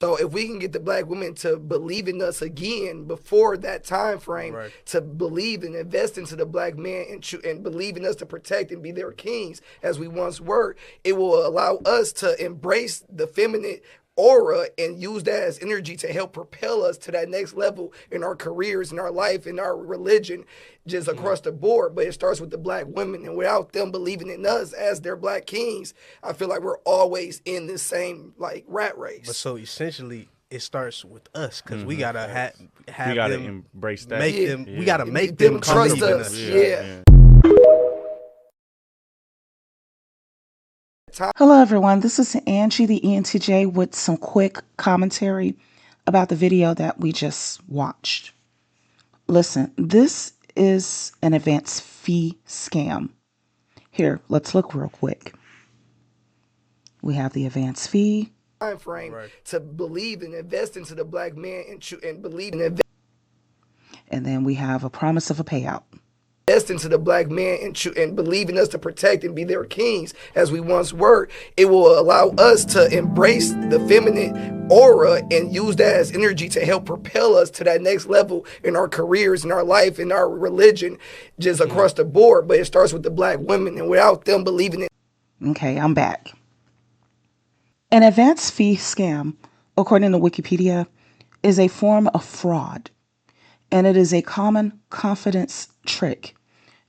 So if we can get the black women to believe in us again before that time frame, right, to believe and invest into the black man and believe in us to protect and be their kings as we once were, it will allow us to embrace the feminine aura and use that as energy to help propel us to that next level in our careers, in our life, in our religion, just across the board. But it starts with the black women, and without them believing in us as their black kings, I feel like we're always in this same like rat race. But so essentially, it starts with us because we gotta have we gotta them embrace that. Make them. We gotta make them trust us. Hello, everyone. This is Angie, the ENTJ, with some quick commentary about the video that we just watched. Listen, this is an advance fee scam. Here, let's look real quick. We have the advance fee. Time frame, right, to believe and invest into the black man and believe in invest. And then we have a promise of a payout. Invest into the black man and believe in us to protect and be their kings as we once were. It will allow us to embrace the feminine aura and use that as energy to help propel us to that next level in our careers, in our life, in our religion, just across the board. But it starts with the black women, and without them believing it. Okay, I'm back. An advance fee scam, according to Wikipedia, is a form of fraud, and it is a common confidence trick.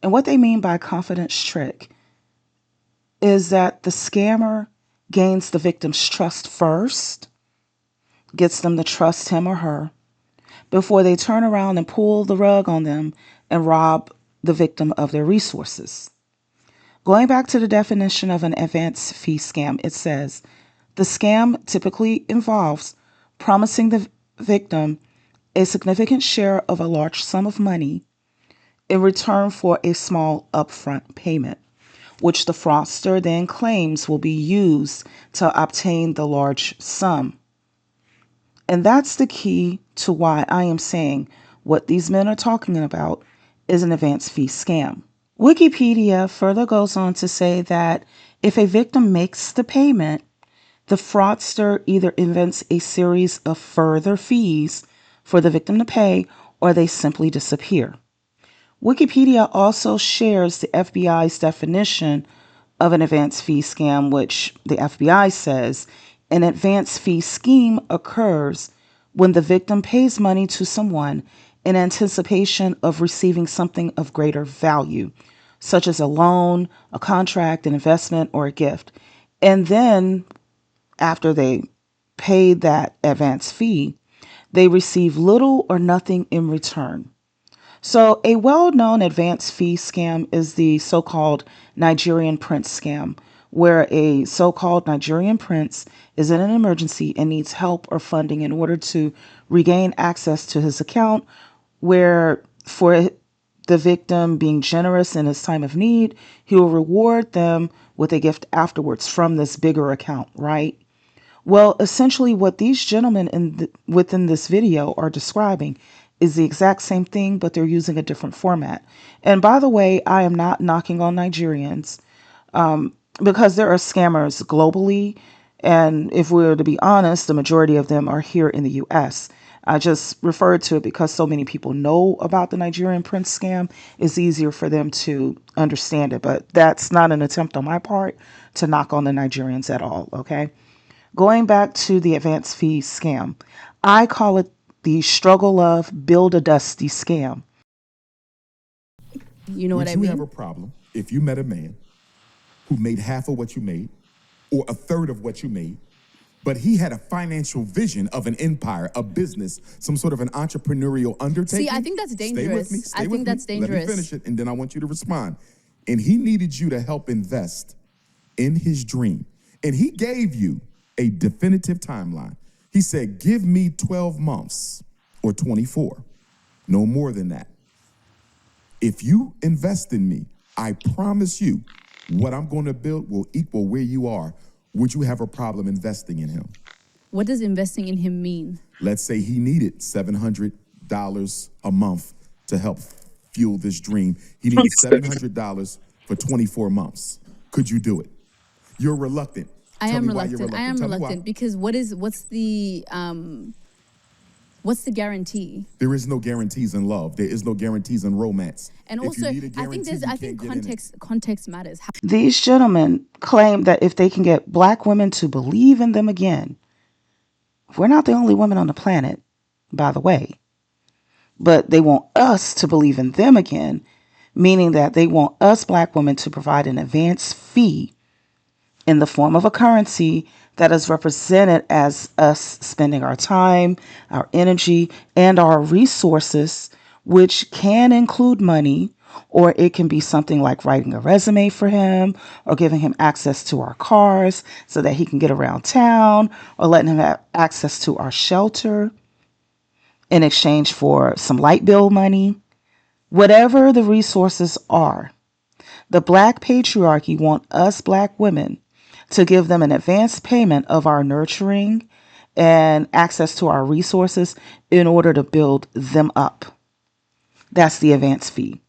And what they mean by confidence trick is that the scammer gains the victim's trust first, gets them to trust him or her, before they turn around and pull the rug on them and rob the victim of their resources. Going back to the definition of an advance fee scam, it says, the scam typically involves promising the victim a significant share of a large sum of money in return for a small upfront payment, which the fraudster then claims will be used to obtain the large sum. And that's the key to why I am saying what these men are talking about is an advance fee scam. Wikipedia further goes on to say that if a victim makes the payment, the fraudster either invents a series of further fees for the victim to pay, or they simply disappear. Wikipedia also shares the FBI's definition of an advance fee scam, which the FBI says an advance fee scheme occurs when the victim pays money to someone in anticipation of receiving something of greater value, such as a loan, a contract, an investment, or a gift. And then, after they pay that advance fee, they receive little or nothing in return. So a well-known advance fee scam is the so-called Nigerian prince scam, where a so-called Nigerian prince is in an emergency and needs help or funding in order to regain access to his account, where for the victim being generous in his time of need, he will reward them with a gift afterwards from this bigger account, right? Well, essentially what these gentlemen within this video are describing is the exact same thing, but they're using a different format. And by the way, I am not knocking on Nigerians because there are scammers globally. And if we were to be honest, the majority of them are here in the U.S. I just referred to it because so many people know about the Nigerian prince scam. It's easier for them to understand it. But that's not an attempt on my part to knock on the Nigerians at all, okay? Going back to the advance fee scam, I call it the struggle of build a dusty scam. You know what I mean? Would you have a problem if you met a man who made half of what you made or a third of what you made, but he had a financial vision of an empire, a business, some sort of an entrepreneurial undertaking? See, I think that's dangerous. Stay with me. I think that's dangerous. Let me finish it, and then I want you to respond. And he needed you to help invest in his dream. And he gave you a definitive timeline. He said, give me 12 months or 24, no more than that. If you invest in me, I promise you what I'm going to build will equal where you are. Would you have a problem investing in him? What does investing in him mean? Let's say he needed $700 a month to help fuel this dream. He needed $700 for 24 months. Could you do it? You're reluctant. I Tell am me why you're reluctant. I am Tell me why. reluctant because what's the guarantee? There is no guarantees in love. There is no guarantees in romance. And If also, you need a guarantee, I think context matters. These gentlemen claim that if they can get black women to believe in them again, we're not the only women on the planet, by the way, but they want us to believe in them again, meaning that they want us black women to provide an advance fee in the form of a currency that is represented as us spending our time, our energy, and our resources, which can include money, or it can be something like writing a resume for him, or giving him access to our cars so that he can get around town, or letting him have access to our shelter in exchange for some light bill money. Whatever the resources are, the black patriarchy want us black women to give them an advance payment of our nurturing and access to our resources in order to build them up. That's the advance fee.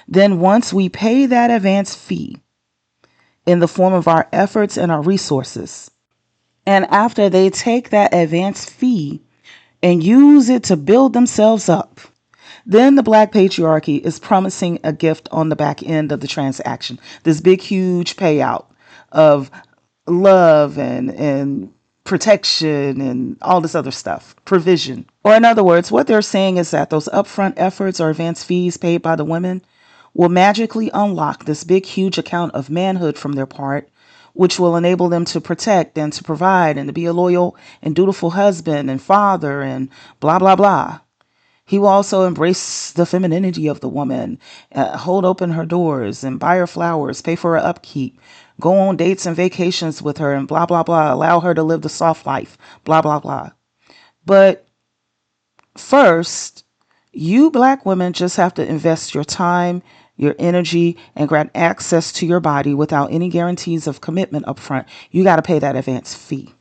Then once we pay that advance fee in the form of our efforts and our resources, and after they take that advance fee and use it to build themselves up, then the black patriarchy is promising a gift on the back end of the transaction. This big, huge payout of love and protection and all this other stuff, provision. Or in other words, what they're saying is that those upfront efforts or advance fees paid by the women will magically unlock this big, huge account of manhood from their part, which will enable them to protect and to provide and to be a loyal and dutiful husband and father and blah, blah, blah. He will also embrace the femininity of the woman, hold open her doors and buy her flowers, pay for her upkeep, go on dates and vacations with her and blah, blah, blah, allow her to live the soft life, blah, blah, blah. But first, you black women just have to invest your time, your energy, and grant access to your body without any guarantees of commitment up front. You got to pay that advance fee.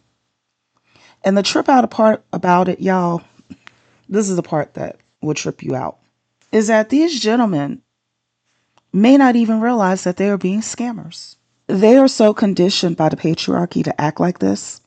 And the trip out part about it, y'all, this is the part that will trip you out, is that these gentlemen may not even realize that they are being scammers. They are so conditioned by the patriarchy to act like this.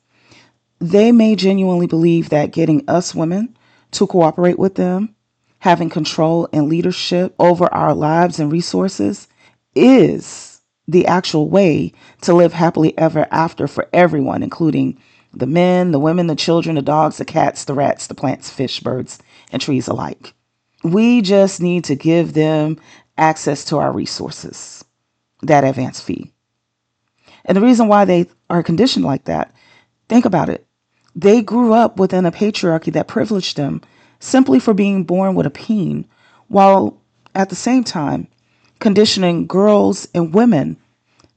They may genuinely believe that getting us women to cooperate with them, having control and leadership over our lives and resources, is the actual way to live happily ever after for everyone, including the men, the women, the children, the dogs, the cats, the rats, the plants, fish, birds, and trees alike. We just need to give them access to our resources, that advance fee. And the reason why they are conditioned like that, think about it. They grew up within a patriarchy that privileged them simply for being born with a peen, while at the same time conditioning girls and women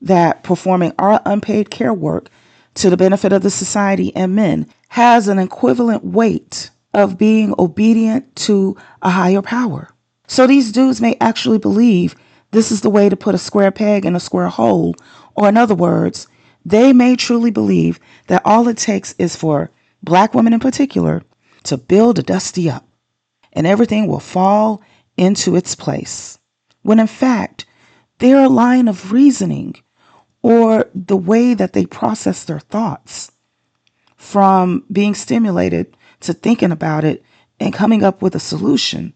that performing our unpaid care work to the benefit of the society and men has an equivalent weight of being obedient to a higher power. So these dudes may actually believe this is the way to put a square peg in a square hole, or in other words, they may truly believe that all it takes is for black women in particular to build a dusty up and everything will fall into its place. When in fact, their line of reasoning or the way that they process their thoughts from being stimulated to thinking about it and coming up with a solution,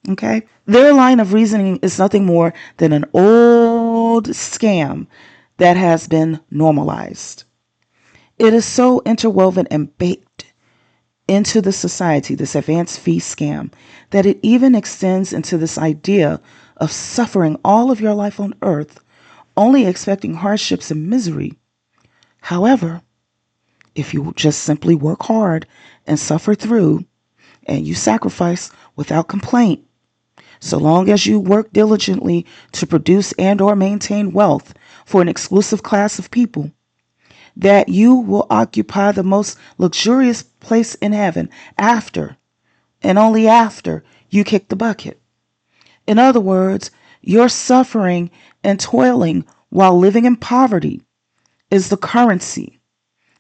okay? Their line of reasoning is nothing more than an old scam that has been normalized. It is so interwoven and baked into the society, this advance fee scam, that it even extends into this idea of suffering all of your life on earth, only expecting hardships and misery. However, if you just simply work hard and suffer through, and you sacrifice without complaint, so long as you work diligently to produce and or maintain wealth for an exclusive class of people, that you will occupy the most luxurious place in heaven after, and only after, you kick the bucket. In other words, your suffering and toiling while living in poverty is the currency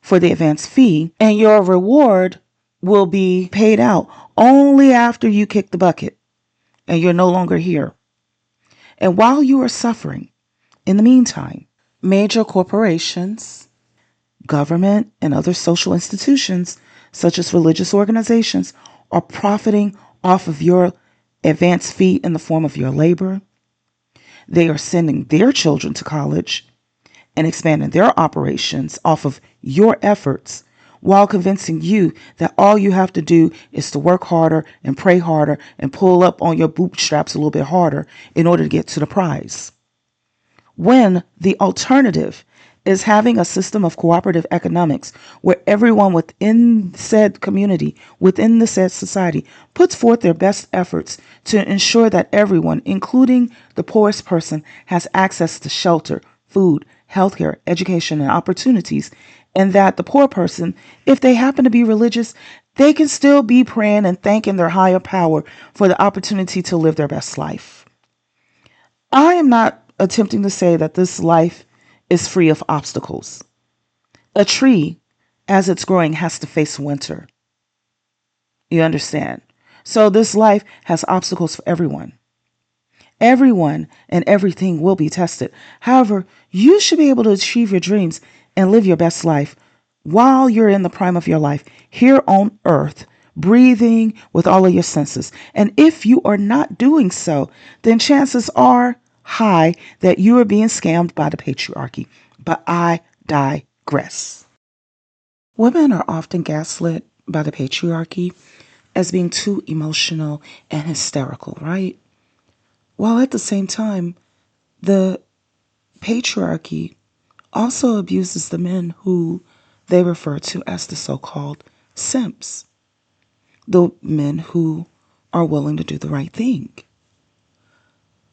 for the advance fee, and your reward will be paid out only after you kick the bucket and you're no longer here. And while you are suffering, in the meantime, major corporations, Government and other social institutions, such as religious organizations, are profiting off of your advance fee in the form of your labor. They are sending their children to college and expanding their operations off of your efforts while convincing you that all you have to do is to work harder and pray harder and pull up on your bootstraps a little bit harder in order to get to the prize. When the alternative is having a system of cooperative economics where everyone within said community, within the said society, puts forth their best efforts to ensure that everyone, including the poorest person, has access to shelter, food, healthcare, education, and opportunities, and that the poor person, if they happen to be religious, they can still be praying and thanking their higher power for the opportunity to live their best life. I am not attempting to say that this life is free of obstacles. A tree, as it's growing, has to face winter. You understand? So this life has obstacles for everyone. Everyone and everything will be tested. However, you should be able to achieve your dreams and live your best life while you're in the prime of your life here on earth, breathing with all of your senses. And if you are not doing so, then chances are high that you are being scammed by the patriarchy. But I digress. Women are often gaslit by the patriarchy as being too emotional and hysterical, right? While at the same time, the patriarchy also abuses the men who they refer to as the so-called simps, the men who are willing to do the right thing.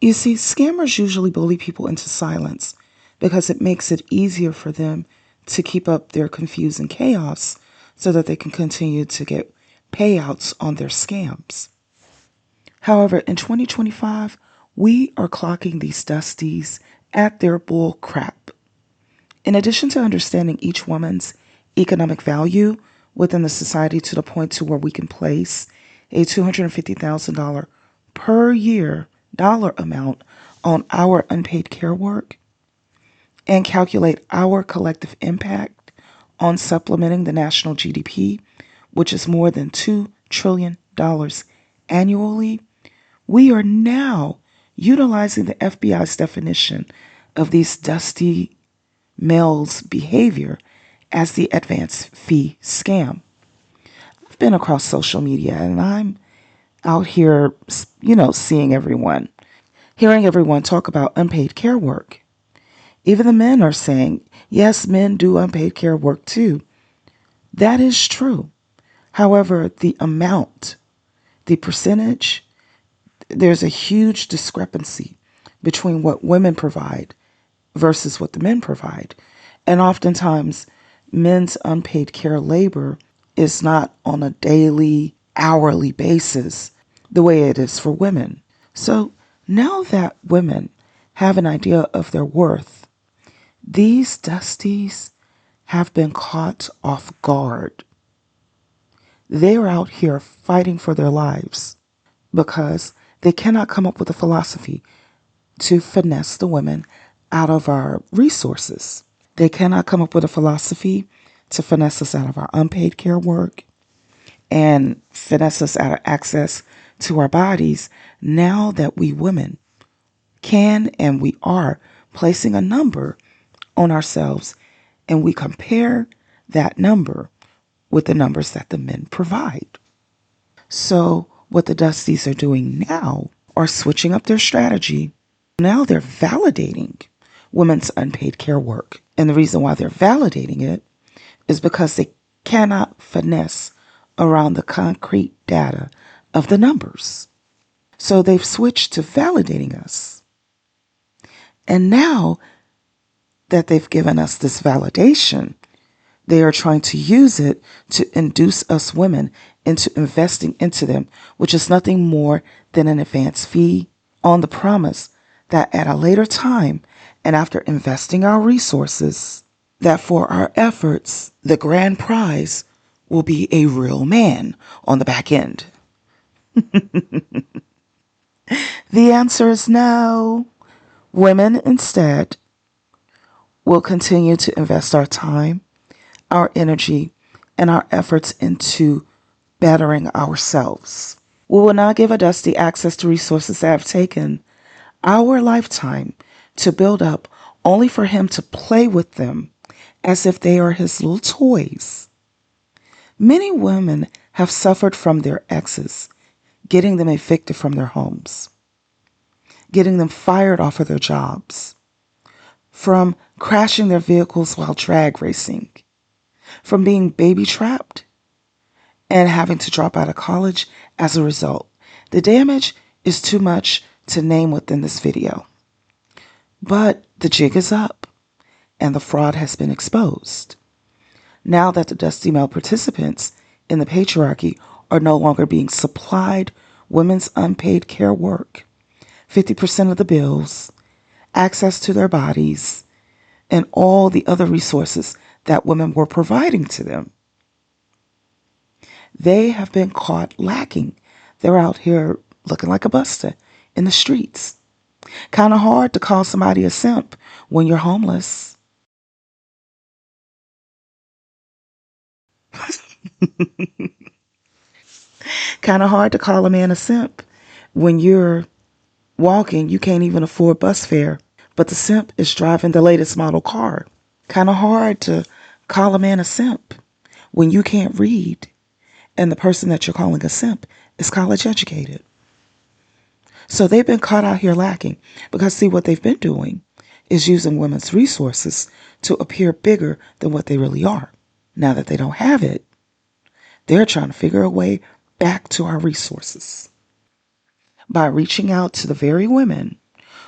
You see, scammers usually bully people into silence because it makes it easier for them to keep up their confusing chaos so that they can continue to get payouts on their scams. However, in 2025, we are clocking these dusties at their bull crap. In addition to understanding each woman's economic value within the society to the point to where we can place a $250,000 per year dollar amount on our unpaid care work and calculate our collective impact on supplementing the national GDP, which is more than $2 trillion annually, we are now utilizing the FBI's definition of these dusty males' behavior as the advance fee scam. I've been across social media and I'm out here, seeing everyone, hearing everyone talk about unpaid care work. Even the men are saying, yes, men do unpaid care work too. That is true. However, the amount, the percentage, there's a huge discrepancy between what women provide versus what the men provide. And oftentimes, men's unpaid care labor is not on a daily, hourly basis the way it is for women. So now that women have an idea of their worth, these dusties have been caught off guard. They're out here fighting for their lives because they cannot come up with a philosophy to finesse the women out of our resources. They cannot come up with a philosophy to finesse us out of our unpaid care work and finesse us out of access to our bodies now that we women can and we are placing a number on ourselves and we compare that number with the numbers that the men provide. So what the Dusties are doing now are switching up their strategy. Now they're validating women's unpaid care work. And the reason why they're validating it is because they cannot finesse around the concrete data of the numbers. So they've switched to validating us. And now that they've given us this validation, they are trying to use it to induce us women into investing into them, which is nothing more than an advance fee on the promise that at a later time and after investing our resources, that for our efforts, the grand prize will be a real man on the back end. The answer is no. Women instead will continue to invest our time, our energy, and our efforts into bettering ourselves. We will not give a Dusty access to resources that have taken our lifetime to build up only for him to play with them as if they are his little toys. Many women have suffered from their exes, getting them evicted from their homes, getting them fired off of their jobs, from crashing their vehicles while drag racing, from being baby trapped and having to drop out of college as a result. The damage is too much to name within this video. But the jig is up and the fraud has been exposed. Now that the Dusty male participants in the patriarchy are no longer being supplied women's unpaid care work, 50% of the bills, access to their bodies, and all the other resources that women were providing to them, they have been caught lacking. They're out here looking like a buster in the streets. Kind of hard to call somebody a simp when you're homeless. Kind of hard to call a man a simp when you're walking, you can't even afford bus fare, but the simp is driving the latest model car. Kind of hard to call a man a simp when you can't read and the person that you're calling a simp is college educated. So they've been caught out here lacking because, see, what they've been doing is using women's resources to appear bigger than what they really are. Now that they don't have it, they're trying to figure a way back to our resources by reaching out to the very women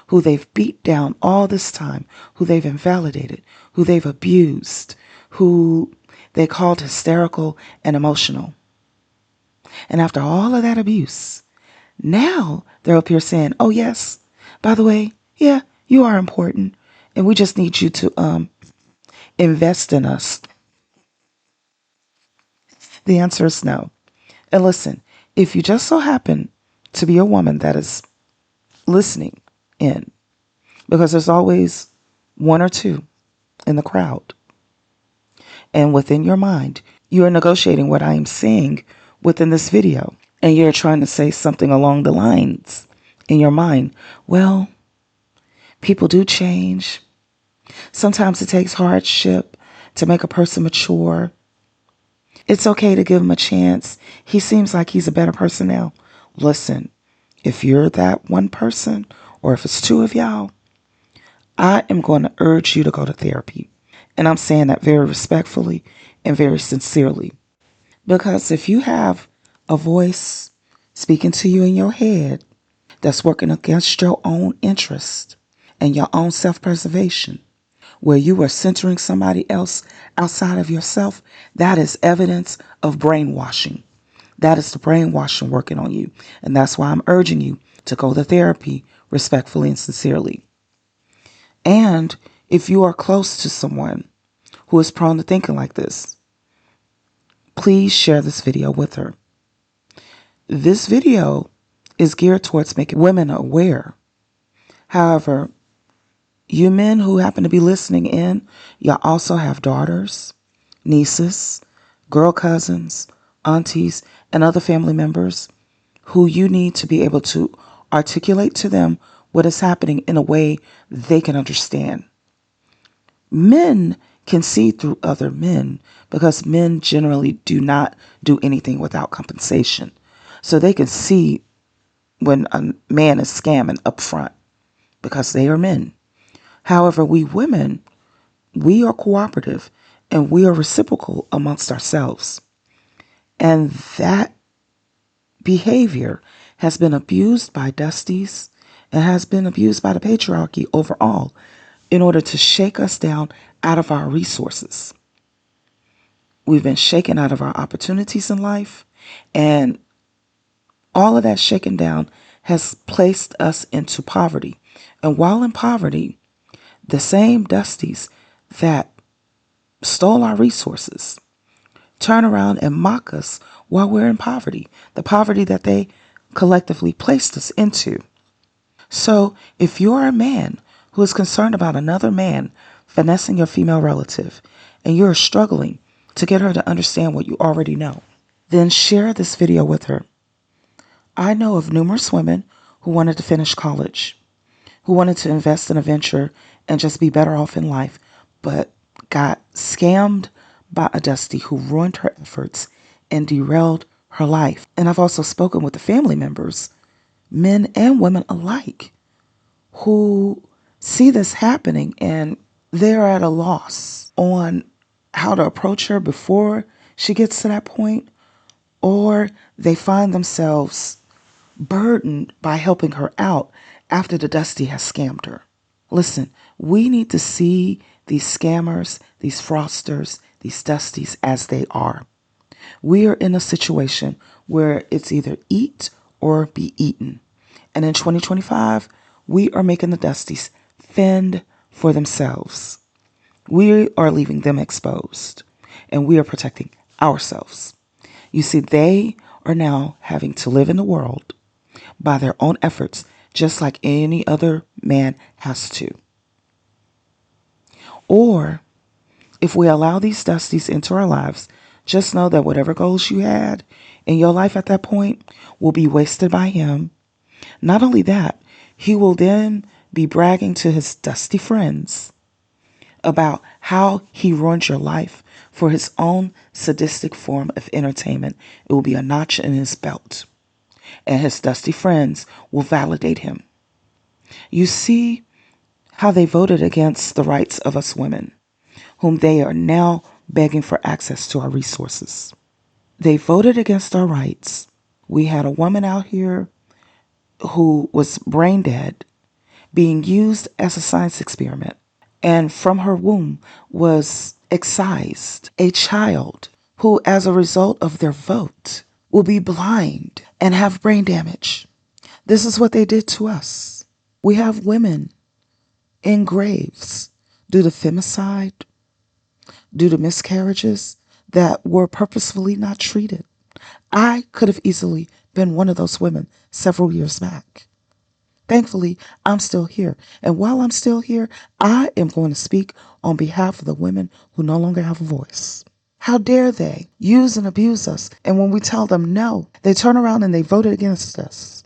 who they've beat down all this time, who they've invalidated, who they've abused, who they called hysterical and emotional. And after all of that abuse, now they're up here saying, oh, yes, by the way, yeah, you are important. And we just need you to invest in us. The answer is no. And listen, if you just so happen to be a woman that is listening in, because there's always one or two in the crowd, and within your mind, you are negotiating what I am saying within this video, and you're trying to say something along the lines in your mind, well, people do change. Sometimes it takes hardship to make a person mature. It's okay to give him a chance. He seems like he's a better person now. Listen, if you're that one person, or if it's two of y'all, I am going to urge you to go to therapy. And I'm saying that very respectfully and very sincerely. Because if you have a voice speaking to you in your head that's working against your own interest and your own self-preservation, where you are centering somebody else outside of yourself, that is evidence of brainwashing. That is the brainwashing working on you. And that's why I'm urging you to go to therapy respectfully and sincerely. And if you are close to someone who is prone to thinking like this, please share this video with her. This video is geared towards making women aware. However, you men who happen to be listening in, y'all also have daughters, nieces, girl cousins, aunties, and other family members who you need to be able to articulate to them what is happening in a way they can understand. Men can see through other men because men generally do not do anything without compensation. So they can see when a man is scamming up front because they are men. However, we women, we are cooperative and we are reciprocal amongst ourselves. And that behavior has been abused by Dusties and has been abused by the patriarchy overall in order to shake us down out of our resources. We've been shaken out of our opportunities in life, and all of that shaken down has placed us into poverty. And while in poverty, the same Dusties that stole our resources turn around and mock us while we're in poverty, the poverty that they collectively placed us into. So if you're a man who is concerned about another man finessing your female relative and you're struggling to get her to understand what you already know. Then share this video with her. I know of numerous women who wanted to finish college, who wanted to invest in a venture and just be better off in life, but got scammed by a Dusty who ruined her efforts and derailed her life. And I've also spoken with the family members, men and women alike, who see this happening and they're at a loss on how to approach her before she gets to that point, or they find themselves burdened by helping her out after the Dusty has scammed her. Listen, we need to see these scammers, these fraudsters, these Dusties as they are. We are in a situation where it's either eat or be eaten. And in 2025, we are making the Dusties fend for themselves. We are leaving them exposed, and we are protecting ourselves. You see, they are now having to live in the world by their own efforts, just like any other man has to. Or if we allow these Dusties into our lives, just know that whatever goals you had in your life at that point will be wasted by him. Not only that, he will then be bragging to his Dusty friends about how he ruined your life for his own sadistic form of entertainment. It will be a notch in his belt, and his Dusty friends will validate him. You see how they voted against the rights of us women, whom they are now begging for access to our resources. They voted against our rights. We had a woman out here who was brain dead, being used as a science experiment, and from her womb was excised a child who, as a result of their vote, will be blind and have brain damage. This is what they did to us. We have women in graves due to femicide, due to miscarriages that were purposefully not treated. I could have easily been one of those women several years back. Thankfully, I'm still here. And while I'm still here, I am going to speak on behalf of the women who no longer have a voice. How dare they use and abuse us? And when we tell them no, they turn around and they voted against us.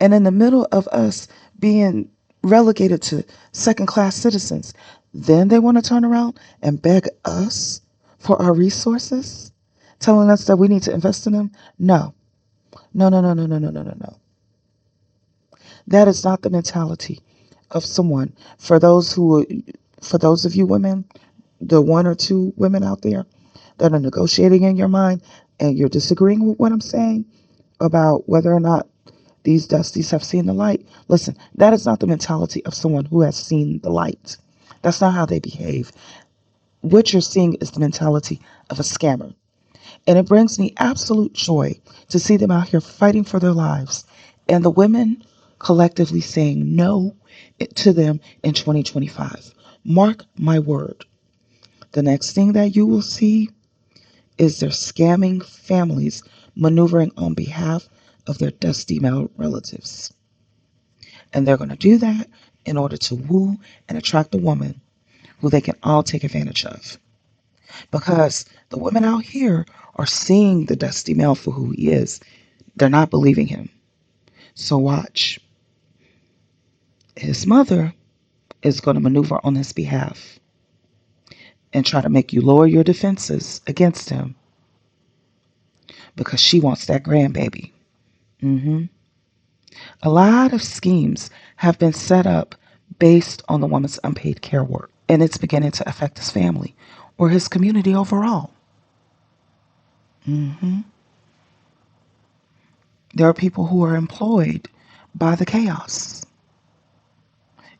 And in the middle of us being relegated to second-class citizens, then they want to turn around and beg us for our resources, telling us that we need to invest in them? No. No, no, no, no, no, no, no, no, no. That is not the mentality of someone. For those of you women, the one or two women out there that are negotiating in your mind and you're disagreeing with what I'm saying about whether or not these Dusties have seen the light. Listen, that is not the mentality of someone who has seen the light. That's not how they behave. What you're seeing is the mentality of a scammer. And it brings me absolute joy to see them out here fighting for their lives. And the women collectively saying no to them in 2025. Mark my word. The next thing that you will see is their scamming families maneuvering on behalf of their Dusty male relatives. And they're going to do that in order to woo and attract a woman who they can all take advantage of. Because the women out here are seeing the Dusty male for who he is. They're not believing him. So watch. His mother is going to maneuver on his behalf and try to make you lower your defenses against him because she wants that grandbaby. A lot of schemes have been set up based on the woman's unpaid care work, and it's beginning to affect his family or his community overall. There are people who are employed by the chaos.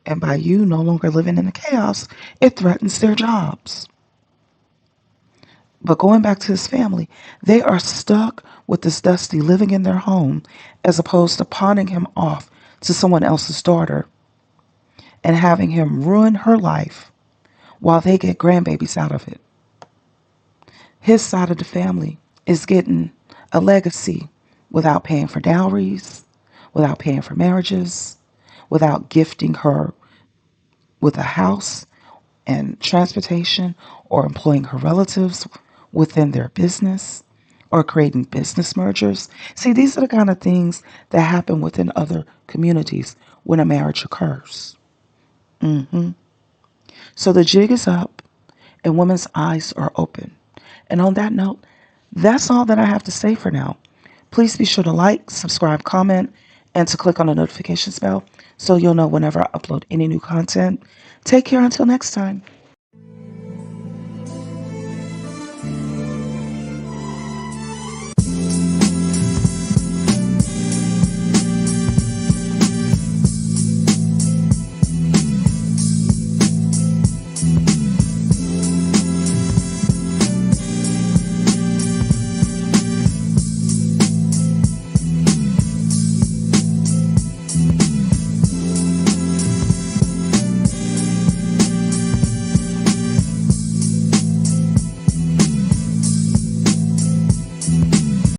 And by you no longer living in the chaos, it threatens their jobs. But going back to his family, they are stuck with this Dusty living in their home as opposed to pawning him off to someone else's daughter and having him ruin her life while they get grandbabies out of it. His side of the family is getting a legacy without paying for dowries, without paying for marriages, without gifting her with a house in transportation or employing her relatives within their business or creating business mergers. See, these are the kind of things that happen within other communities when a marriage occurs. So the jig is up and women's eyes are open. And on that note, that's all that I have to say for now. Please be sure to like, subscribe, comment, and to click on the notifications bell so you'll know whenever I upload any new content. Take care until next time.